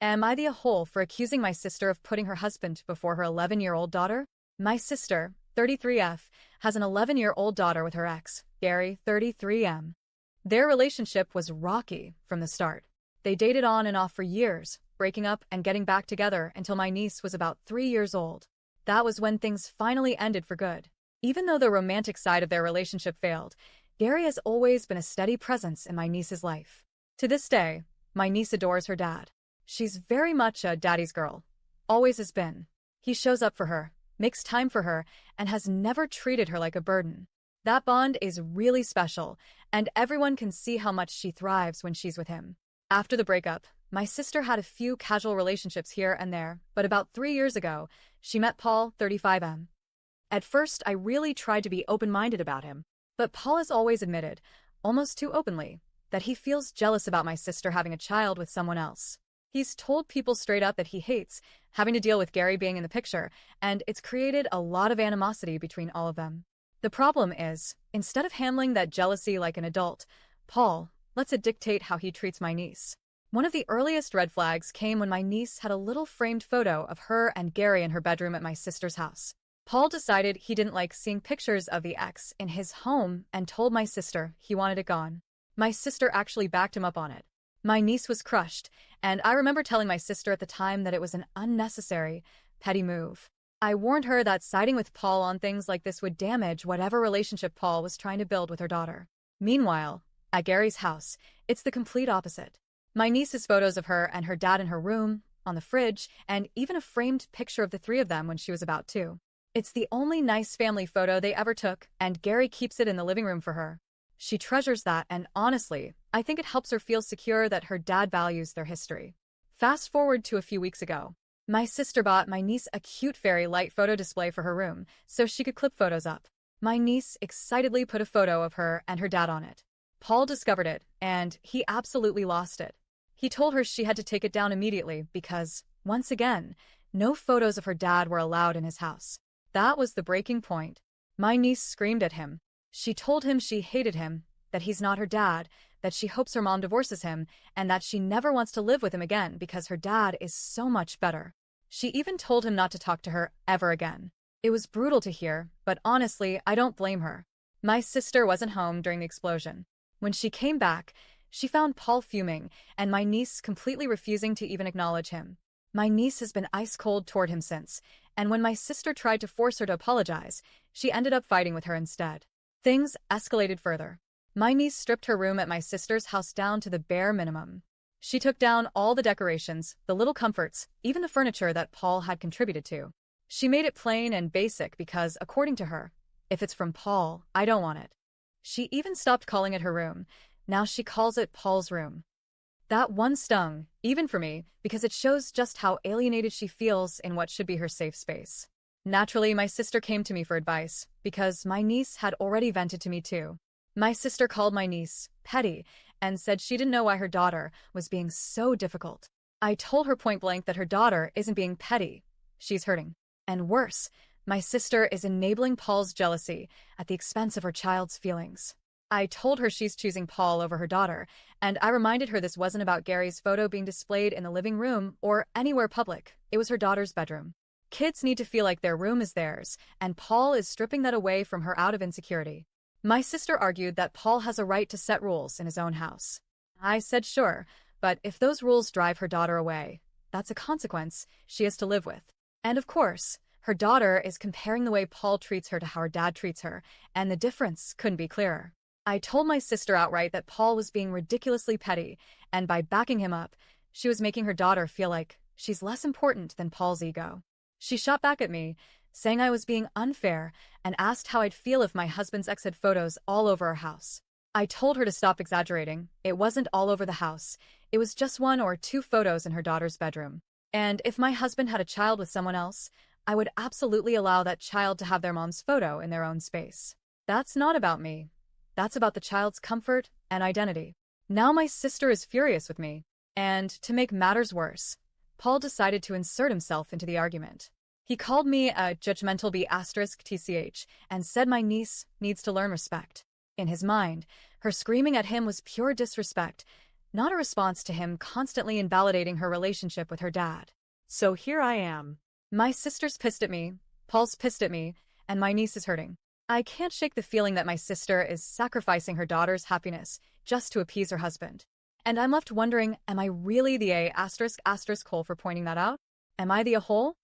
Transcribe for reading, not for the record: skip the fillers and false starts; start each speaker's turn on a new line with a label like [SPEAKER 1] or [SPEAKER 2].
[SPEAKER 1] Am I the a-hole for accusing my sister of putting her husband before her 11-year-old daughter? My sister, 33F, has an 11-year-old daughter with her ex, Gary, 33M. Their relationship was rocky from the start. They dated on and off for years, breaking up and getting back together until my niece was about 3 years old. That was when things finally ended for good. Even though the romantic side of their relationship failed, Gary has always been a steady presence in my niece's life. To this day, my niece adores her dad. She's very much a daddy's girl. Always has been. He shows up for her, makes time for her, and has never treated her like a burden. That bond is really special, and everyone can see how much she thrives when she's with him. After the breakup, my sister had a few casual relationships here and there, but about 3 years ago, she met Paul, 35M. At first, I really tried to be open-minded about him, but Paul has always admitted, almost too openly, that he feels jealous about my sister having a child with someone else. He's told people straight up that he hates having to deal with Gary being in the picture, and it's created a lot of animosity between all of them. The problem is, instead of handling that jealousy like an adult, Paul lets it dictate how he treats my niece. One of the earliest red flags came when my niece had a little framed photo of her and Gary in her bedroom at my sister's house. Paul decided he didn't like seeing pictures of the ex in his home and told my sister he wanted it gone. My sister actually backed him up on it. My niece was crushed, and I remember telling my sister at the time that it was an unnecessary, petty move. I warned her that siding with Paul on things like this would damage whatever relationship Paul was trying to build with her daughter. Meanwhile, at Gary's house, it's the complete opposite. My niece has photos of her and her dad in her room, on the fridge, and even a framed picture of the three of them when she was about 2. It's the only nice family photo they ever took, and Gary keeps it in the living room for her. She treasures that, and honestly, I think it helps her feel secure that her dad values their history. Fast forward to a few weeks ago. My sister bought my niece a cute fairy light photo display for her room, so she could clip photos up. My niece excitedly put a photo of her and her dad on it. Paul discovered it, and he absolutely lost it. He told her she had to take it down immediately because, once again, no photos of her dad were allowed in his house. That was the breaking point. My niece screamed at him. She told him she hated him, that he's not her dad, that she hopes her mom divorces him, and that she never wants to live with him again because her dad is so much better. She even told him not to talk to her ever again. It was brutal to hear, but honestly, I don't blame her. My sister wasn't home during the explosion. When she came back, she found Paul fuming, and my niece completely refusing to even acknowledge him. My niece has been ice-cold toward him since, and when my sister tried to force her to apologize, she ended up fighting with her instead. Things escalated further. My niece stripped her room at my sister's house down to the bare minimum. She took down all the decorations, the little comforts, even the furniture that Paul had contributed to. She made it plain and basic because, according to her, if it's from Paul, I don't want it. She even stopped calling it her room. Now she calls it Paul's room. That one stung, even for me, because it shows just how alienated she feels in what should be her safe space. Naturally, my sister came to me for advice, because my niece had already vented to me too. My sister called my niece petty and said she didn't know why her daughter was being so difficult. I told her point blank that her daughter isn't being petty. She's hurting. And worse, my sister is enabling Paul's jealousy at the expense of her child's feelings. I told her she's choosing Paul over her daughter, and I reminded her this wasn't about Gary's photo being displayed in the living room or anywhere public. It was her daughter's bedroom. Kids need to feel like their room is theirs, and Paul is stripping that away from her out of insecurity. My sister argued that Paul has a right to set rules in his own house. I said sure, but if those rules drive her daughter away, that's a consequence she has to live with. And of course, her daughter is comparing the way Paul treats her to how her dad treats her, and the difference couldn't be clearer. I told my sister outright that Paul was being ridiculously petty, and by backing him up, she was making her daughter feel like she's less important than Paul's ego. She shot back at me, saying I was being unfair, and asked how I'd feel if my husband's ex had photos all over our house. I told her to stop exaggerating. It wasn't all over the house. It was just 1 or 2 photos in her daughter's bedroom. And if my husband had a child with someone else, I would absolutely allow that child to have their mom's photo in their own space. That's not about me. That's about the child's comfort and identity. Now my sister is furious with me. And to make matters worse, Paul decided to insert himself into the argument. He called me a judgmental B***TCH and said my niece needs to learn respect. In his mind, her screaming at him was pure disrespect, not a response to him constantly invalidating her relationship with her dad.
[SPEAKER 2] So here I am.
[SPEAKER 1] My sister's pissed at me, Paul's pissed at me, and my niece is hurting. I can't shake the feeling that my sister is sacrificing her daughter's happiness just to appease her husband. And I'm left wondering, am I really the A**hole for pointing that out? Am I the a-hole?